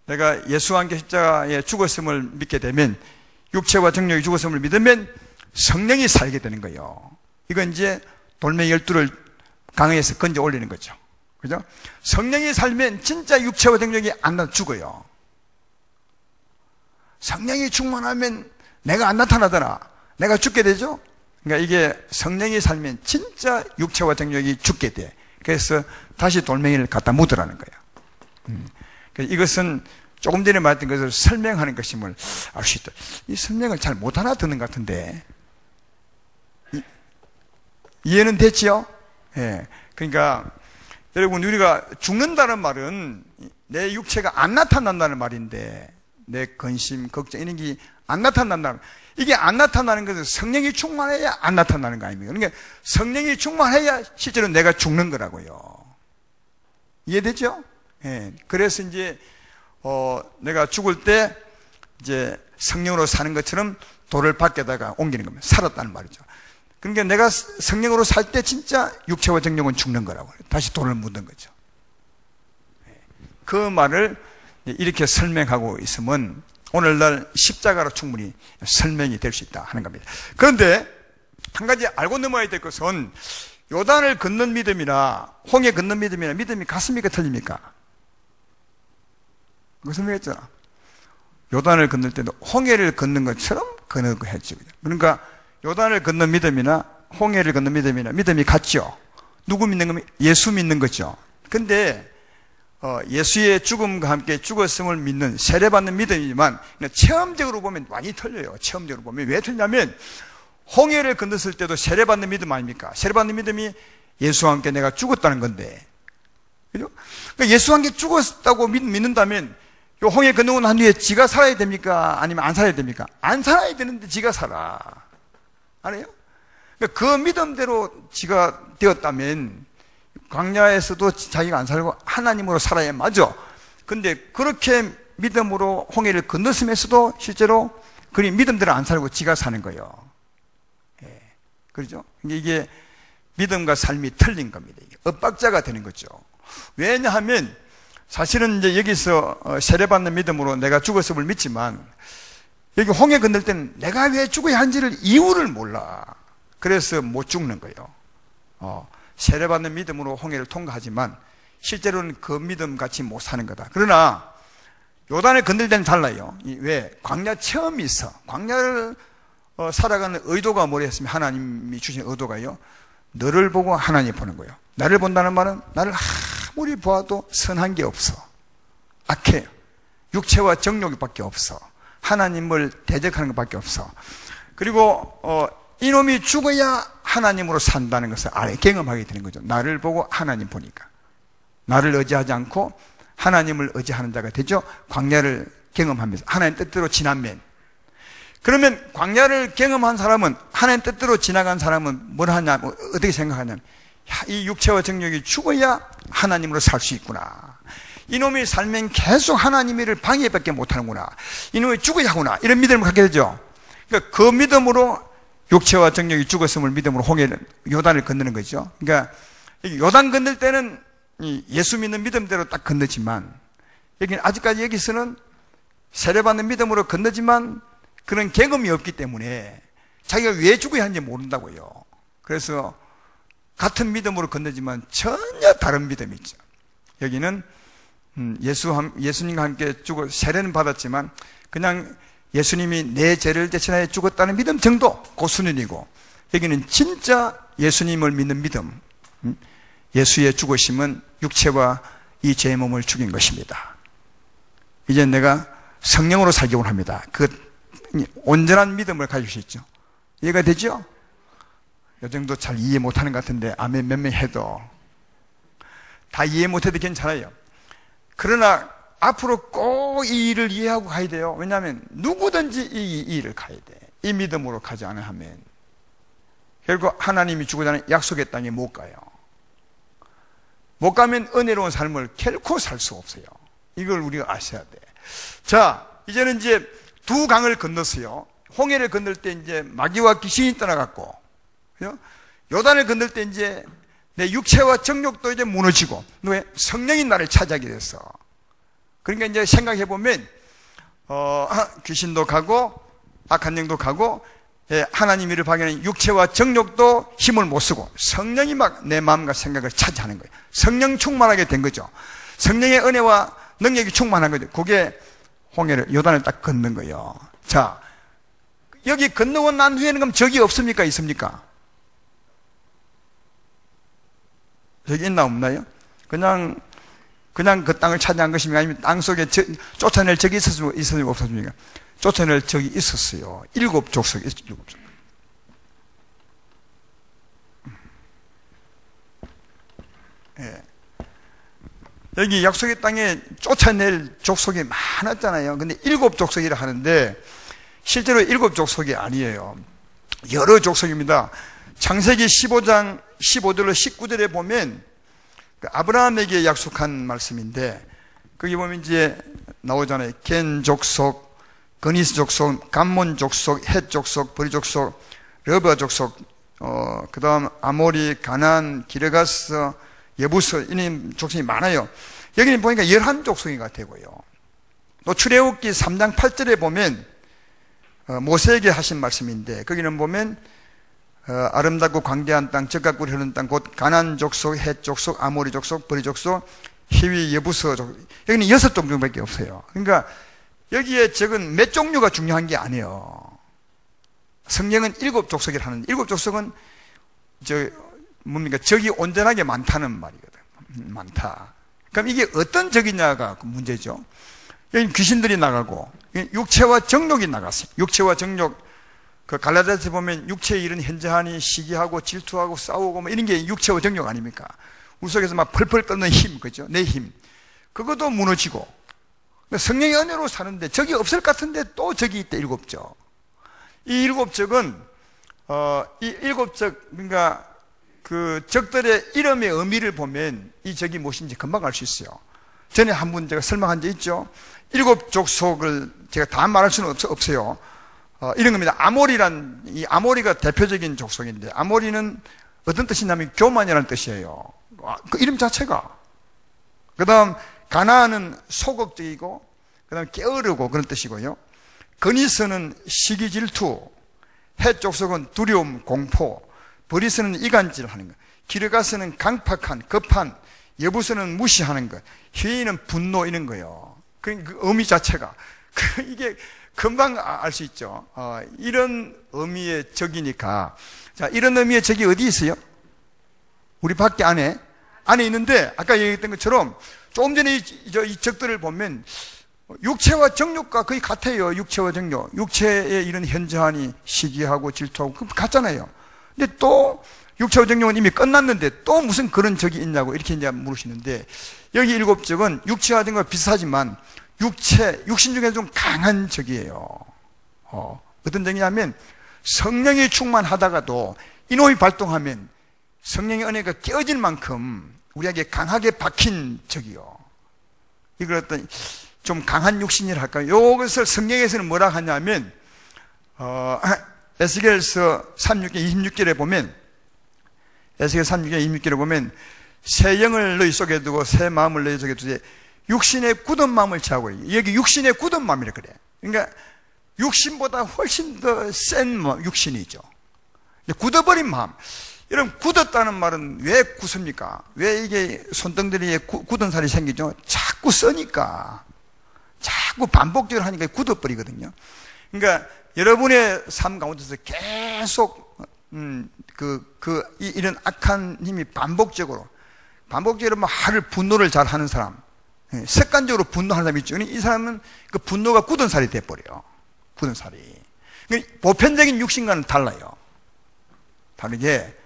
내가 예수와 함께 십자가에 죽었음을 믿게 되면, 육체와 정욕이 죽었음을 믿으면 성령이 살게 되는 거예요. 이건 이제 돌멩이 12를 강에서 건져 올리는 거죠. 그죠? 성령이 살면 진짜 육체와 정욕이 안 나타나 죽어요. 성령이 충만하면 내가 안 나타나더라. 내가 죽게 되죠? 그러니까 이게 성령이 살면 진짜 육체와 정욕이 죽게 돼. 그래서 다시 돌멩이를 갖다 묻으라는 거예요. 이것은 조금 전에 말했던 것을 설명하는 것임을 알 수 있다. 이 설명을 잘 못 알아듣는 것 같은데. 이해는 됐지요? 예. 그러니까 여러분, 우리가 죽는다는 말은 내 육체가 안 나타난다는 말인데, 내 근심, 걱정 이런 게 안 나타난다는, 이게 안 나타나는 것은 성령이 충만해야 안 나타나는 거 아닙니까? 그러니까 성령이 충만해야 실제로 내가 죽는 거라고요. 이해되죠? 예. 그래서 이제 내가 죽을 때 이제 성령으로 사는 것처럼 돌을 밖에다가 옮기는 겁니다. 살았다는 말이죠. 그러니까 내가 성령으로 살 때 진짜 육체와 정욕은 죽는 거라고. 다시 돌을 묻는 거죠. 그 말을 이렇게 설명하고 있으면 오늘날 십자가로 충분히 설명이 될 수 있다 하는 겁니다. 그런데 한 가지 알고 넘어야 될 것은, 요단을 건넌 믿음이나 홍해 건넌 믿음이나 믿음이 같습니까? 틀립니까? 그 설명했잖아. 요단을 건널 때도 홍해를 건넌 것처럼 건너고 했죠. 그러니까 요단을 건넌 믿음이나 홍해를 건넌 믿음이나 믿음이 같죠. 누구 믿는 겁니까? 예수 믿는 거죠. 근데 예수의 죽음과 함께 죽었음을 믿는 세례받는 믿음이지만 체험적으로 보면 많이 틀려요. 체험적으로 보면 왜 틀냐면 홍해를 건넜을 때도 세례받는 믿음 아닙니까? 세례받는 믿음이 예수와 함께 내가 죽었다는 건데, 그죠? 그러니까 예수와 함께 죽었다고 믿는다면 요 홍해 건너고 난 뒤에 지가 살아야 됩니까? 아니면 안 살아야 됩니까? 안 살아야 되는데 지가 살아. 알아요? 그러니까 그 믿음대로 지가 되었다면 광야에서도 자기가 안 살고 하나님으로 살아야 맞아. 근데 그렇게 믿음으로 홍해를 건넜으면서도 실제로 그 믿음대로 안 살고 지가 사는 거예요. 예. 그렇죠? 이게 믿음과 삶이 틀린 겁니다. 이게 엇박자가 되는 거죠. 왜냐하면 사실은 이제 여기서 세례받는 믿음으로 내가 죽었음을 믿지만 여기 홍해 건널 때는 내가 왜 죽어야 하는지를 이유를 몰라. 그래서 못 죽는 거예요. 세례받는 믿음으로 홍해를 통과하지만 실제로는 그 믿음 같이 못 사는 거다. 그러나 요단을 건널 때는 달라요. 왜? 광야 체험이 있어. 광야를 살아가는 의도가 뭐랬으면 하나님이 주신 의도가요. 너를 보고 하나님 보는 거예요. 나를 본다는 말은 나를 아무리 보아도 선한 게 없어. 악해. 육체와 정욕밖에 없어. 하나님을 대적하는 것밖에 없어. 그리고 이놈이 죽어야 하나님으로 산다는 것을 경험하게 되는 거죠. 나를 보고 하나님 보니까. 나를 의지하지 않고 하나님을 의지하는 자가 되죠. 광야를 경험하면서 하나님 뜻대로 지나면. 그러면 광야를 경험한 사람은, 하나님 뜻대로 지나간 사람은 뭘 하냐, 어떻게 생각하냐면 이 육체와 정욕이 죽어야 하나님으로 살 수 있구나. 이놈이 살면 계속 하나님을 방해밖에 못하는구나. 이놈이 죽어야 하구나. 이런 믿음을 갖게 되죠. 그러니까 그 믿음으로 육체와 정욕이 죽었음을 믿음으로 홍해를, 요단을 건너는 거죠. 그러니까 요단 건널 때는 예수 믿는 믿음대로 딱 건너지만 여기는 아직까지 여기서는 세례받는 믿음으로 건너지만 그런 경험이 없기 때문에 자기가 왜 죽어야 하는지 모른다고요. 그래서 같은 믿음으로 건너지만 전혀 다른 믿음이 있죠. 여기는 예수님과 함께 죽어 세례는 받았지만 그냥 예수님이 내 죄를 대신하여 죽었다는 믿음 정도 그 수준이고, 여기는 진짜 예수님을 믿는 믿음, 예수의 죽으심은 육체와 이 죄의 몸을 죽인 것입니다. 이제 내가 성령으로 살기 원합니다. 그 온전한 믿음을 가질 수 있죠. 이해가 되죠? 요 정도 잘 이해 못하는 것 같은데 아멘 몇 명 해도 다 이해 못해도 괜찮아요. 그러나 앞으로 꼭 이 일을 이해하고 가야 돼요. 왜냐하면 누구든지 이 일을 가야 돼. 이 믿음으로 가지 않으면 결국 하나님이 주고자 하는 약속의 땅에 못 가요. 못 가면 은혜로운 삶을 결코 살 수 없어요. 이걸 우리가 아셔야 돼. 자, 이제는 이제 두 강을 건넜어요. 홍해를 건널 때 이제 마귀와 귀신이 떠나갔고, 요단을 건널 때 이제 내 육체와 정욕도 이제 무너지고, 왜? 성령이 나를 차지하게 됐어. 그러니까 이제 생각해 보면 귀신도 가고 악한 영도 가고, 하나님 일을 발견하는 육체와 정욕도 힘을 못 쓰고 성령이 막 내 마음과 생각을 차지하는 거예요. 성령 충만하게 된 거죠. 성령의 은혜와 능력이 충만한 거죠. 그게 홍해를, 요단을 딱 건넌 거예요. 자, 여기 건너고 난 후에는 그럼 적이 없습니까? 있습니까? 적이 있나 없나요? 그냥 그 땅을 차지한 것입니까? 아니면 땅 속에 쫓아낼 적이 있었습니까? 없었습니까? 쫓아낼 적이 있었어요. 7족속이 있었어요. 7족속. 예. 여기 약속의 땅에 쫓아낼 족속이 많았잖아요. 근데 7족속이라 하는데 실제로 7족속이 아니에요. 여러 족속입니다. 창세기 15장 15절로 19절에 보면 아브라함에게 약속한 말씀인데, 거기 보면 이제 나오잖아요. 겐 족속, 그니스 족속, 감몬 족속, 헷 족속, 브리 족속, 르바 족속, 그 다음 아모리, 가나안, 기르가스, 예부스, 이런 족속이 많아요. 여기는 보니까 11족속이 되고요. 또 출애굽기 3장 8절에 보면 모세에게 하신 말씀인데, 거기는 보면 아름답고 광대한 땅, 적각꿀이 흐르는 땅, 곧 가나안 족속, 헷 족속, 아모리 족속, 브리 족속, 히위, 예부스 족속. 여기는 6종류밖에 없어요. 그러니까 여기에 적은 몇 종류가 중요한 게 아니에요. 성경은 7족속이라 하는데, 7족속은 적이 온전하게 많다는 말이거든. 많다. 그럼 이게 어떤 적이냐가 문제죠. 여기 귀신들이 나가고 육체와 정욕이 나갔어요. 육체와 정욕, 그 갈라디아서 보면 육체의 이런 현저하니 시기하고 질투하고 싸우고 뭐 이런 게 육체와 정욕 아닙니까? 우리 속에서 막 펄펄 끓는 힘, 그죠? 내 힘. 그것도 무너지고 성령의 은혜로 사는데 적이 없을 것 같은데 또 적이 있다. 7적. 이 7적은 이 7적, 그러니까 그 적들의 이름의 의미를 보면 이 적이 무엇인지 금방 알 수 있어요. 전에 한 번 제가 설명한 적 있죠. 7족속을 제가 다 말할 수는 없어요. 이런 겁니다. 아모리란, 이 아모리가 대표적인 족속인데, 아모리는 어떤 뜻이냐면 교만이라는 뜻이에요. 그 이름 자체가. 그 다음 가나안은 소극적이고, 그 다음 게으르고 그런 뜻이고요. 그니스는 시기 질투, 헷 족속은 두려움, 공포, 버리스는 이간질 하는 것, 기르가스는 강팍한, 급한, 여부스는 무시하는 것, 희인은 분노 이런 거예요. 그 의미 자체가. 이게 금방 알 수 있죠. 이런 의미의 적이니까. 자, 이런 의미의 적이 어디 있어요? 우리 밖에 안에 있는데, 아까 얘기했던 것처럼 조금 전에 이 적들을 보면 육체와 정욕과 거의 같아요. 육체와 정욕. 육체의 이런 현저하니 시기하고 질투하고 그 같잖아요. 근데 또 육체와 정욕은 이미 끝났는데 또 무슨 그런 적이 있냐고 이렇게 이제 물으시는데, 여기 7적은 육체와 정욕과 비슷하지만 육신 중에 좀 강한 적이에요. 어떤 적이냐면 성령이 충만하다가도 이놈이 발동하면 성령의 은혜가 깨어질 만큼 우리에게 강하게 박힌 적이요. 이걸 어떤 좀 강한 육신이라 할까요? 이것을 성경에서는 뭐라 하냐면 에스겔서 36장 26절에 보면, 에스겔 36장 26절에 보면 새 영을 너희 속에 두고 새 마음을 너희 속에 두되 육신의 굳은 마음을 취하고, 여기 육신의 굳은 마음이라 그래. 그러니까 육신보다 훨씬 더 센 육신이죠. 굳어버린 마음. 여러분, 굳었다는 말은 왜 굳습니까? 왜 이게 손등들이에 굳은 살이 생기죠? 자꾸 써니까. 자꾸 반복적으로 하니까 굳어버리거든요. 그러니까 여러분의 삶 가운데서 계속 이런 악한 힘이 반복적으로 뭐 하루 분노를 잘 하는 사람, 습관적으로 분노하는 사람이 있죠. 이 사람은 그 분노가 굳은 살이 돼버려요. 굳은 살이. 그러니까 보편적인 육신과는 달라요. 다르게,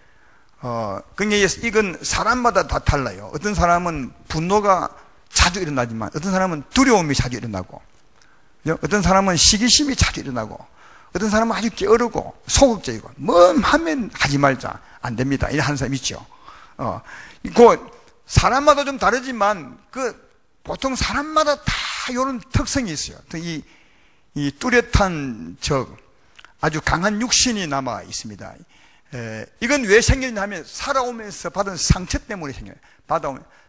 그러니까 이건 사람마다 다 달라요. 어떤 사람은 분노가 자주 일어나지만, 어떤 사람은 두려움이 자주 일어나고, 어떤 사람은 시기심이 자주 일어나고, 어떤 사람은 아주 게으르고, 소극적이고, 뭐 하면 하지 말자. 안 됩니다. 이런 사람 있죠. 사람마다 좀 다르지만, 보통 사람마다 다 이런 특성이 있어요. 이 뚜렷한 아주 강한 육신이 남아 있습니다. 이건 왜 생기냐 하면 살아오면서 받은 상처 때문에 생겨요.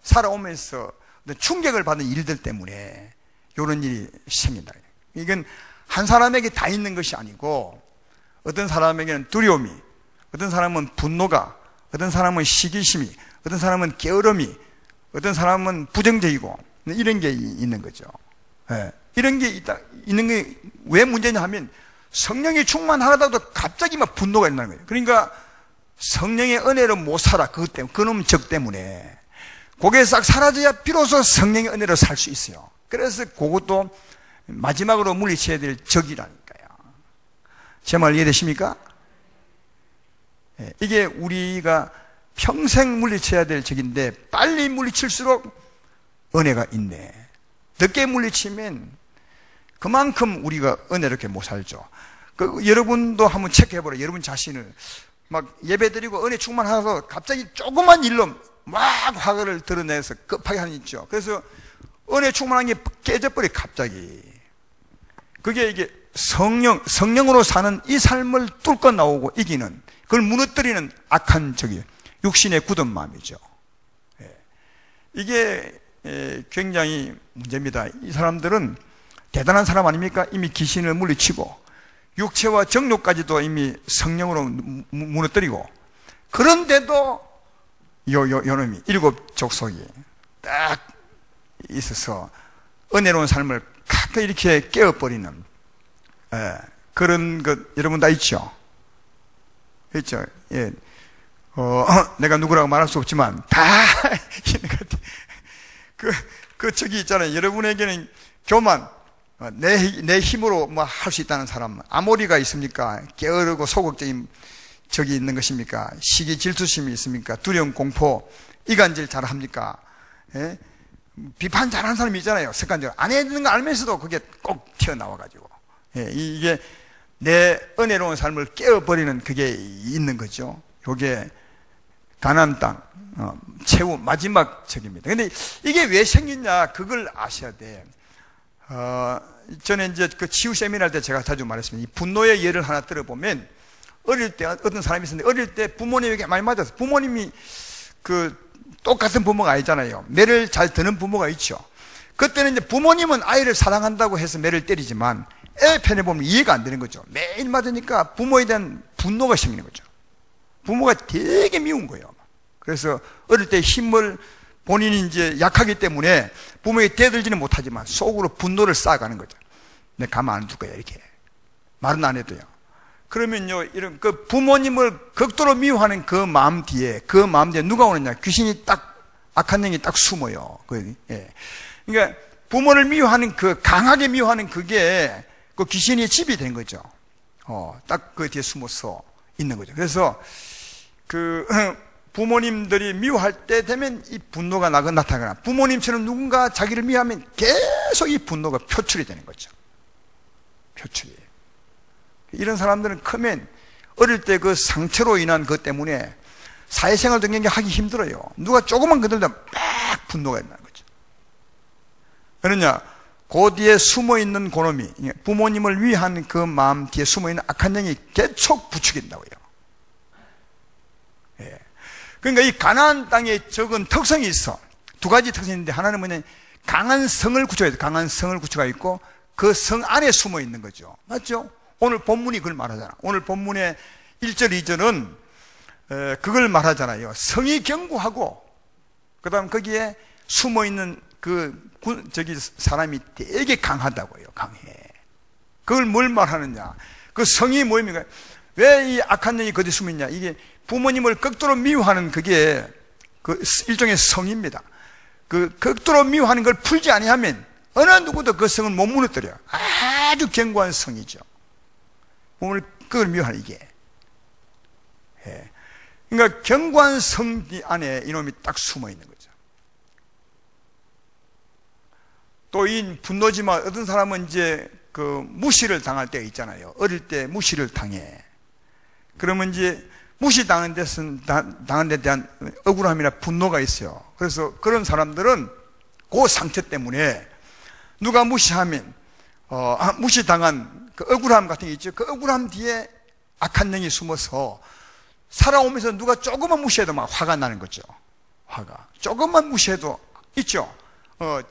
살아오면서 충격을 받은 일들 때문에 이런 일이 생긴다. 이건 한 사람에게 다 있는 것이 아니고, 어떤 사람에게는 두려움이, 어떤 사람은 분노가, 어떤 사람은 시기심이, 어떤 사람은 게으름이, 어떤 사람은 부정적이고, 이런 게 있는 거죠. 이런 게 있는 게 왜 문제냐 하면 성령이 충만하다도 갑자기 막 분노가 일어나는 거예요. 그러니까 성령의 은혜로 못 살아. 그것 때문에, 그놈 적 때문에. 그게 싹 사라져야 비로소 성령의 은혜로 살 수 있어요. 그래서 그것도 마지막으로 물리쳐야 될 적이라니까요. 제 말 이해되십니까? 이게 우리가 평생 물리쳐야 될 적인데, 빨리 물리칠수록 은혜가 있네. 늦게 물리치면 그만큼 우리가 은혜롭게 못 살죠. 여러분도 한번 체크해보라. 여러분 자신을 막 예배드리고 은혜 충만하셔서 갑자기 조그만 일로 막 화를 드러내서 급하게 하는 일 있죠. 그래서 은혜 충만한 게 깨져버려 갑자기. 그게 이게 성령으로 사는 이 삶을 뚫고 나오고 이기는, 그걸 무너뜨리는 악한 적이에요. 육신의 굳은 마음이죠. 이게 굉장히 문제입니다. 이 사람들은 대단한 사람 아닙니까? 이미 귀신을 물리치고 육체와 정욕까지도 이미 성령으로 무너뜨리고, 그런데도 요놈이 7족속이 딱 있어서 은혜로운 삶을 가끔 이렇게 깨어버리는 그런 것 여러분 다 있죠? 있죠? 예. 내가 누구라고 말할 수 없지만 다 있는 것 같아요. 저기 있잖아요. 여러분에게는 교만, 내 힘으로 뭐 할 수 있다는 사람, 아모리가 있습니까? 게으르고 소극적인 적이 있는 것입니까? 시기 질투심이 있습니까? 두려움, 공포, 이간질 잘 합니까? 예? 비판 잘하는 사람이 있잖아요. 습관적으로. 안 해야 되는 거 알면서도 그게 꼭 튀어나와가지고. 예, 이게 내 은혜로운 삶을 깨어버리는 그게 있는 거죠. 요게 가나안 땅, 최후 마지막 적입니다. 근데 이게 왜 생겼냐, 그걸 아셔야 돼. 저는 이제 그 치유 세미나 할 때 제가 자주 말했습니다. 이 분노의 예를 하나 들어보면, 어릴 때 어떤 사람이 있었는데, 어릴 때 부모님에게 많이 맞았어요. 부모님이 똑같은 부모가 아니잖아요. 매를 잘 드는 부모가 있죠. 그때는 이제 부모님은 아이를 사랑한다고 해서 매를 때리지만, 애 편에 보면 이해가 안 되는 거죠. 매일 맞으니까 부모에 대한 분노가 생기는 거죠. 부모가 되게 미운 거예요. 그래서 어릴 때 힘을 본인이 이제 약하기 때문에 부모에게 대들지는 못하지만 속으로 분노를 쌓아가는 거죠. 내가 가만 안 둘 거야, 이렇게. 말은 안 해도요. 그러면요, 이런 그 부모님을 극도로 미워하는 그 마음 뒤에 누가 오느냐? 귀신이 악한 영이 딱 숨어요. 그러니까 부모를 미워하는 강하게 미워하는 그게 그 귀신이 집이 된 거죠. 딱 그 뒤에 숨어서 있는 거죠. 그래서 부모님들이 미워할 때 되면 이 분노가 나타나거나, 부모님처럼 누군가 자기를 미워하면 계속 이 분노가 표출이 되는 거죠. 표출이. 이런 사람들은 크면 어릴 때 그 상처로 인한 것 때문에 사회생활 등에 하기 힘들어요. 누가 조금만 건들면 막 분노가 일어나는 거죠. 그러냐, 그 뒤에 숨어있는 그놈이, 부모님을 위한 그 마음 뒤에 숨어있는 악한 영이 계속 부추긴다고요. 예. 그러니까 이 가나안 땅에 적은 특성이 있어. 두 가지 특성이 있는데, 하나는 뭐냐, 강한 성을 구축해야 돼. 강한 성을 구축하고 있고, 그 성 안에 숨어 있는 거죠. 맞죠? 오늘 본문이 그걸 말하잖아. 오늘 본문의 1절, 2절은 그걸 말하잖아요. 성이 견고하고, 그 다음 거기에 숨어 있는 사람이 되게 강하다고요. 강해. 그걸 뭘 말하느냐. 그 성이 뭐입니까? 왜 이 악한 영이 거기 숨어 있냐. 이게 부모님을 극도로 미워하는 그게 일종의 성입니다. 극도로 미워하는 걸 풀지 아니하면 어느 누구도 그 성을 못 무너뜨려요. 아주 견고한 성이죠. 부모를 그걸 미워하는 이게. 예. 그러니까 견고한 성 안에 이놈이 딱 숨어 있는 거죠. 또 이 분노지만 어떤 사람은 이제 무시를 당할 때가 있잖아요. 어릴 때 무시를 당해. 그러면 이제 무시당한 데 대한 억울함이나 분노가 있어요. 그래서 그런 사람들은 그 상처 때문에 누가 무시하면, 무시당한 그 억울함 같은 게 있죠. 그 억울함 뒤에 악한 영이 숨어서 살아오면서 누가 조금만 무시해도 막 화가 나는 거죠. 화가. 조금만 무시해도 있죠.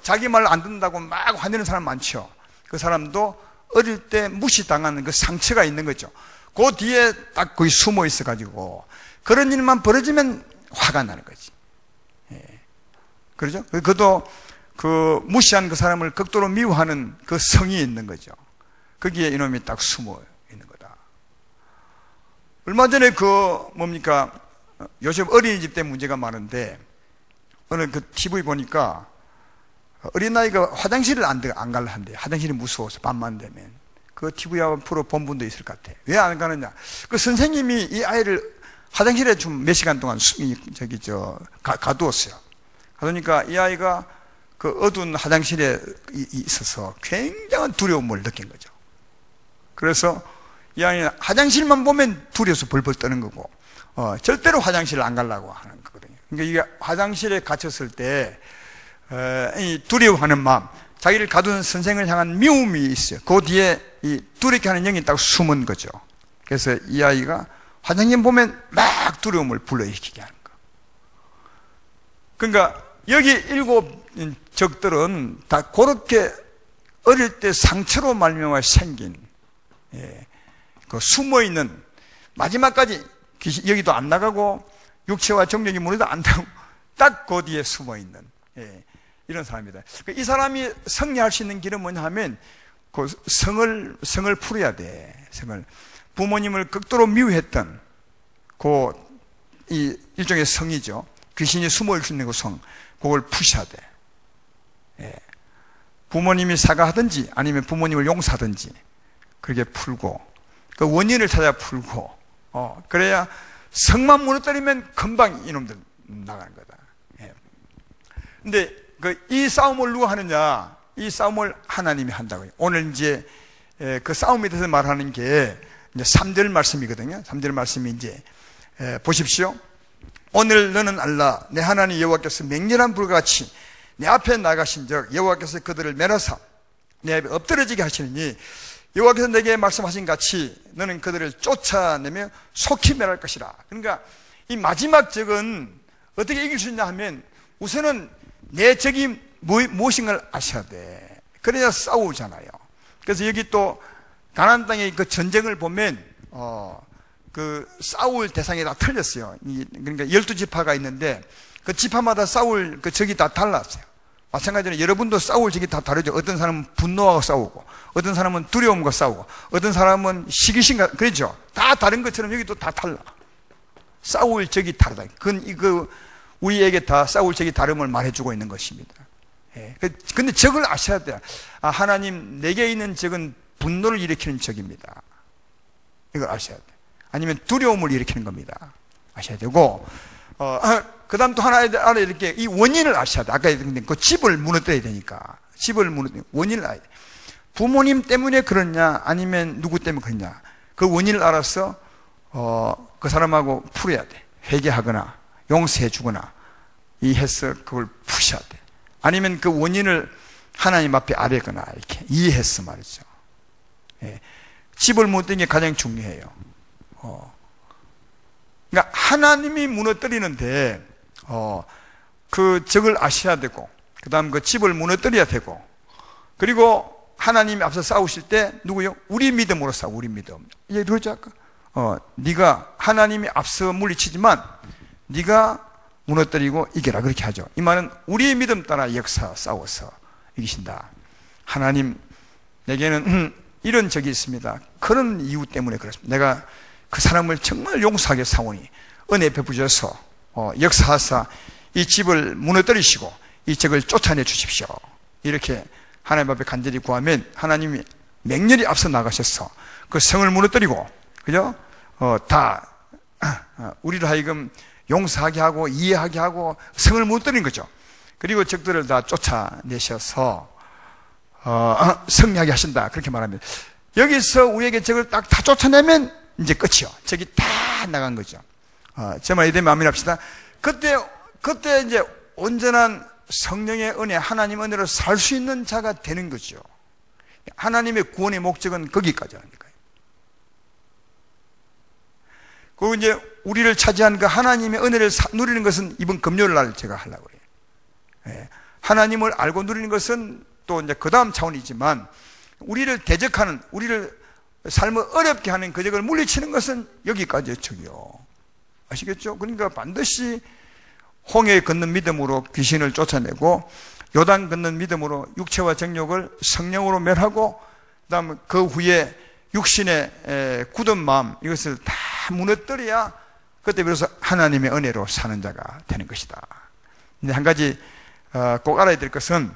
자기 말 안 듣는다고 막 화내는 사람 많죠. 그 사람도 어릴 때 무시당하는 그 상처가 있는 거죠. 그 뒤에 딱 거기 숨어 있어가지고 그런 일만 벌어지면 화가 나는 거지. 예. 그러죠? 그도 무시한 그 사람을 극도로 미워하는 그 성이 있는 거죠. 거기에 이놈이 딱 숨어 있는 거다. 얼마 전에 요셉 어린이집 때 문제가 많은데, 어느 TV 보니까 어린아이가 화장실을 안 갈라 한대. 화장실이 무서워서 밤만 되면. 그 TV 앞으로 본 분도 있을 것 같아. 왜 안 가느냐? 그 선생님이 이 아이를 화장실에 좀 몇 시간 동안 가두었어요. 그러니까 이 아이가 그 어두운 화장실에 있어서 굉장한 두려움을 느낀 거죠. 그래서 이 아이는 화장실만 보면 두려워서 벌벌 떠는 거고, 절대로 화장실을 안 가려고 하는 거거든요. 그러니까 이게 화장실에 갇혔을 때, 이 두려워하는 마음, 자기를 가두는 선생을 향한 미움이 있어요. 그 뒤에 이 두렵게 하는 영이 딱 숨은 거죠. 그래서 이 아이가 화장실 보면 막 두려움을 불러일으키게 하는 거. 그러니까 여기 7 적들은 다 그렇게 어릴 때 상처로 말미암아 생긴, 그 숨어있는, 마지막까지 여기도 안 나가고 육체와 정력이 무너도 안 나가고 딱 그 뒤에 숨어있는, 이런 사람이다. 이 사람이 승리할 수 있는 길은 뭐냐 하면 그 성을 풀어야 돼. 성을. 부모님을 극도로 미워했던 이 일종의 성이죠. 귀신이 숨어 있는 그 성, 그걸 푸셔야 돼. 부모님이 사과하든지 아니면 부모님을 용서하든지 그렇게 풀고 그 원인을 찾아 풀고 그래야 성만 무너뜨리면 금방 이놈들 나가는 거다. 예. 근데 이 싸움을 누가 하느냐? 이 싸움을 하나님이 한다고요. 오늘 이제 그 싸움에 대해서 말하는 게 이제 3절 말씀이거든요. 3절 말씀이 이제 보십시오. 오늘 너는 알라 내 하나님 여호와께서 맹렬한 불과 같이 내 앞에 나가신즉 여호와께서 그들을 멸하사 내 앞에 엎드러지게 하시느니 여호와께서 내게 말씀하신 같이 너는 그들을 쫓아내며 속히 멸할 것이라. 그러니까 이 마지막 적은 어떻게 이길 수 있냐 하면 우선은 내 적이 무엇인가를 아셔야 돼. 그래야 싸우잖아요. 그래서 여기 또 가나안 땅의 그 전쟁을 보면 그 싸울 대상이 다 틀렸어요. 그러니까 12지파가 있는데 그 지파마다 싸울 그 적이 다 달랐어요. 마찬가지로 여러분도 싸울 적이 다 다르죠. 어떤 사람은 분노하고 싸우고, 어떤 사람은 두려움과 싸우고, 어떤 사람은 시기심과, 그렇죠? 다 다른 것처럼 여기도 다 달라. 싸울 적이 다르다. 그건 우리에게 다 싸울 적이 다름을 말해주고 있는 것입니다. 예. 근데 적을 아셔야 돼요. 하나님, 내게 있는 적은 분노를 일으키는 적입니다. 이걸 아셔야 돼요. 아니면 두려움을 일으키는 겁니다. 아셔야 되고, 그 다음 또 하나 알아야 될 게 이 원인을 아셔야 돼. 아까 얘기했는데 그 집을 무너뜨려야 되니까. 집을 무너뜨려. 원인을 알아야 돼. 부모님 때문에 그렇냐, 아니면 누구 때문에 그렇냐. 그 원인을 알아서, 그 사람하고 풀어야 돼. 회개하거나, 용서해 주거나, 이해해서 그걸 푸셔야 돼. 아니면 그 원인을 하나님 앞에 아뢰거나, 이렇게 이해해서 말이죠. 예. 집을 무너뜨리는 게 가장 중요해요. 그러니까 하나님이 무너뜨리는데 그 적을 아셔야 되고, 그 다음 그 집을 무너뜨려야 되고, 그리고 하나님이 앞서 싸우실 때 누구요? 우리 믿음으로 싸워. 우리 믿음. 이게 그러지 아까? 네가 하나님이 앞서 물리치지만 네가 무너뜨리고 이겨라, 그렇게 하죠. 이 말은 우리의 믿음 따라 역사 싸워서 이기신다. 하나님, 내게는 이런 적이 있습니다. 그런 이유 때문에 그렇습니다. 내가 그 사람을 정말 용서하게 사오니 은혜 베푸셔서 역사하사 이 집을 무너뜨리시고 이 적을 쫓아내 주십시오. 이렇게 하나님 앞에 간절히 구하면 하나님이 맹렬히 앞서 나가셔서 그 성을 무너뜨리고, 그죠? 다 우리를 하여금 용서하게 하고 이해하게 하고 성을 무너뜨린 거죠. 그리고 적들을 다 쫓아내셔서 승리하게 하신다, 그렇게 말합니다. 여기서 우리에게 적을 딱 다 쫓아내면 이제 끝이요. 적이 다 나간 거죠. 제 말이 되면 아멘 합시다. 그때 이제 온전한 성령의 은혜, 하나님 은혜로 살 수 있는 자가 되는 거죠. 하나님의 구원의 목적은 거기까지 하니까요. 그리고 이제 우리를 차지한 그 하나님의 은혜를 누리는 것은 이번 금요일 날 제가 하려고 해요. 예. 하나님을 알고 누리는 것은 또 이제 그 다음 차원이지만, 우리를 대적하는, 우리를 삶을 어렵게 하는 그 적을 물리치는 것은 여기까지였죠. 아시겠죠? 그러니까 반드시 홍해 걷는 믿음으로 귀신을 쫓아내고, 요단 걷는 믿음으로 육체와 정욕을 성령으로 멸하고, 그다음에 그 후에 육신의 굳은 마음, 이것을 다 무너뜨려야 그때 비로소 하나님의 은혜로 사는 자가 되는 것이다. 근데 한 가지 꼭 알아야 될 것은,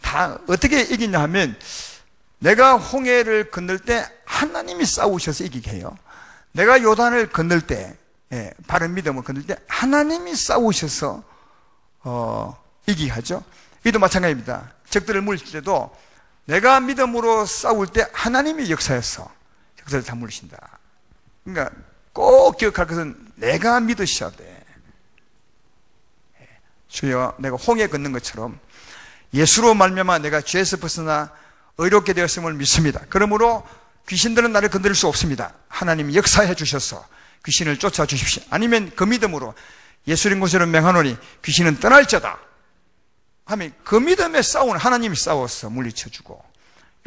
다 어떻게 이기냐 하면, 내가 홍해를 건널 때 하나님이 싸우셔서 이기게 해요. 내가 요단을 건널 때, 바른 믿음을 건널 때 하나님이 싸우셔서 이기게 하죠. 이도 마찬가지입니다. 적들을 물릴 때도 내가 믿음으로 싸울 때 하나님이 역사해서 적들을 다 물리신다. 그러니까 꼭 기억할 것은 내가 믿으셔야 돼. 주여, 내가 홍해 걷는 것처럼 예수로 말미암아 내가 죄에서 벗어나 의롭게 되었음을 믿습니다. 그러므로 귀신들은 나를 건드릴 수 없습니다. 하나님이 역사해 주셔서 귀신을 쫓아 주십시오. 아니면 그 믿음으로 예수님 곳으로 명하노니 귀신은 떠날자다 하면 그 믿음에 싸우는 하나님이 싸워서 물리쳐 주고,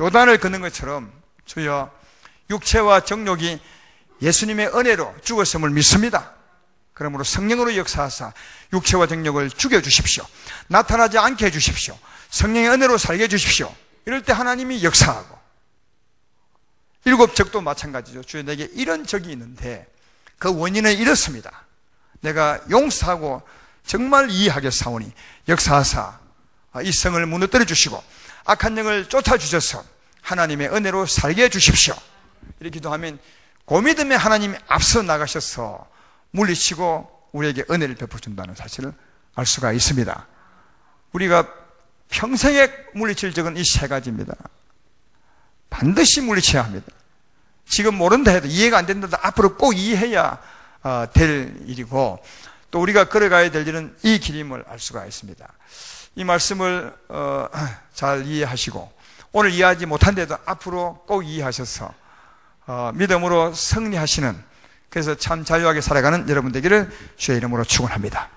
요단을 걷는 것처럼 주여, 육체와 정욕이 예수님의 은혜로 죽었음을 믿습니다. 그러므로 성령으로 역사하사 육체와 정욕을 죽여주십시오. 나타나지 않게 해주십시오. 성령의 은혜로 살게 해주십시오. 이럴 때 하나님이 역사하고, 일곱 적도 마찬가지죠. 주여, 내게 이런 적이 있는데 그 원인은 이렇습니다. 내가 용서하고 정말 이해하게 사오니 역사하사 이 성을 무너뜨려 주시고 악한 영을 쫓아주셔서 하나님의 은혜로 살게 해주십시오. 이렇게 기도하면 그 믿음에 하나님이 앞서 나가셔서 물리치고 우리에게 은혜를 베풀어준다는 사실을 알 수가 있습니다. 우리가 평생에 물리칠 적은 이 세 가지입니다. 반드시 물리쳐야 합니다. 지금 모른다 해도, 이해가 안 된다 해도 앞으로 꼭 이해해야 될 일이고, 또 우리가 걸어가야 될 일은 이 길임을 알 수가 있습니다. 이 말씀을 잘 이해하시고, 오늘 이해하지 못한데도 앞으로 꼭 이해하셔서 믿음으로 승리하시는, 그래서 참 자유하게 살아가는 여러분 되기를 주의 이름으로 축원합니다.